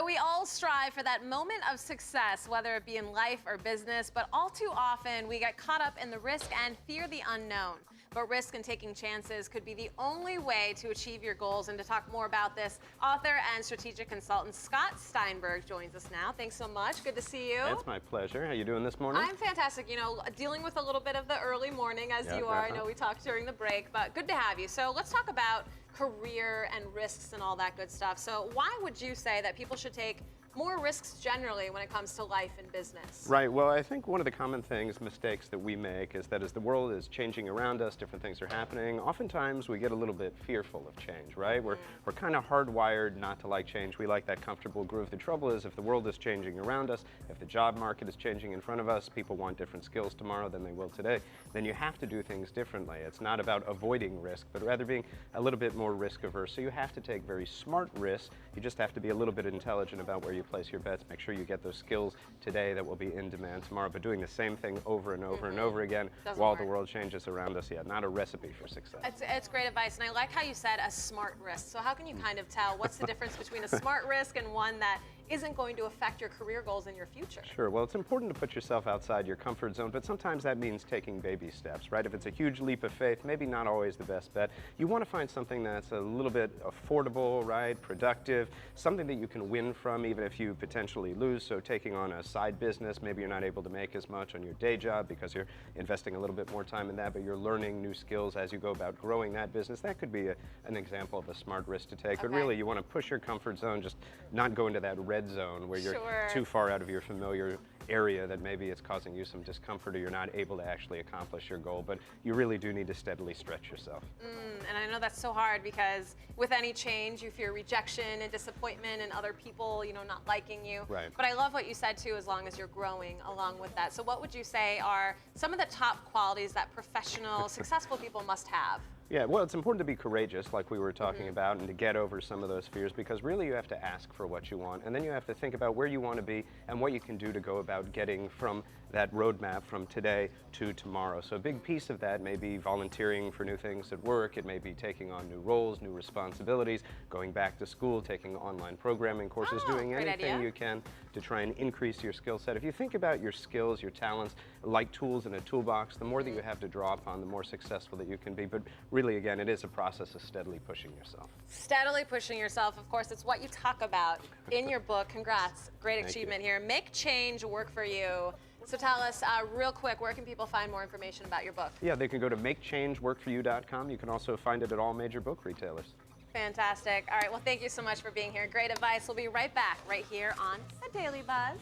So we all strive for that moment of success, whether it be in life or business, but all too often we get caught up in the risk and fear the unknown. But risk and taking chances could be the only way to achieve your goals. And to talk more about this, author and strategic consultant Scott Steinberg joins us now. Thanks so much. Good to see you. It's my pleasure. How you doing this morning? I'm fantastic. You know, dealing with a little bit of the early morning as you are. I know we talked during the break, but good to have you. So let's talk about career and risks and all that good stuff. So why would you say that people should take more risks generally when it comes to life and business? Right. Well, I think one of the common mistakes that we make is that as the world is changing around us, different things are happening, oftentimes we get a little bit fearful of change, right? We're kind of hardwired not to like change. We like that comfortable groove. The trouble is if the world is changing around us, if the job market is changing in front of us, people want different skills tomorrow than they will today, then you have to do things differently. It's not about avoiding risk, but rather being a little bit more risk averse. So you have to take very smart risks. You just have to be a little bit intelligent about where you place your bets. Make sure you get those skills today that will be in demand tomorrow, but doing the same thing over and over and over again while the world changes around us, not a recipe for success. It's great advice, and I like how you said a smart risk. So how can you kind of tell what's the difference between a smart risk and one that isn't going to affect your career goals in your future? Sure. Well, it's important to put yourself outside your comfort zone, but sometimes that means taking baby steps, right? If it's a huge leap of faith, maybe not always the best bet. You want to find something that's a little bit affordable, right? Productive, something that you can win from even if you potentially lose. So taking on a side business, maybe you're not able to make as much on your day job because you're investing a little bit more time in that, but you're learning new skills as you go about growing that business. That could be an example of a smart risk to take. But really, you want to push your comfort zone, just not go into that red zone where you're too far out of your familiar area that maybe it's causing you some discomfort or you're not able to actually accomplish your goal, but you really do need to steadily stretch yourself. And I know that's so hard because with any change you fear rejection and disappointment and other people, not liking you. Right. But I love what you said too, as long as you're growing along with that. So what would you say are some of the top qualities that professional, successful people must have? Yeah, well, it's important to be courageous, like we were talking about, and to get over some of those fears, because really you have to ask for what you want, and then you have to think about where you want to be and what you can do to go about getting from that roadmap from today to tomorrow. So a big piece of that may be volunteering for new things at work. It may be taking on new roles, new responsibilities, going back to school, taking online programming courses, doing anything you can to try and increase your skill set. If you think about your skills, your talents, like tools in a toolbox, the more that you have to draw upon, the more successful that you can be. But really, again, it is a process of steadily pushing yourself. Steadily pushing yourself, of course, it's what you talk about in your book. Congrats, great achievement here. Make change work for you. So tell us real quick, where can people find more information about your book? Yeah, they can go to makechangeworkforyou.com. You can also find it at all major book retailers. Fantastic. All right, well, thank you so much for being here. Great advice. We'll be right back right here on The Daily Buzz.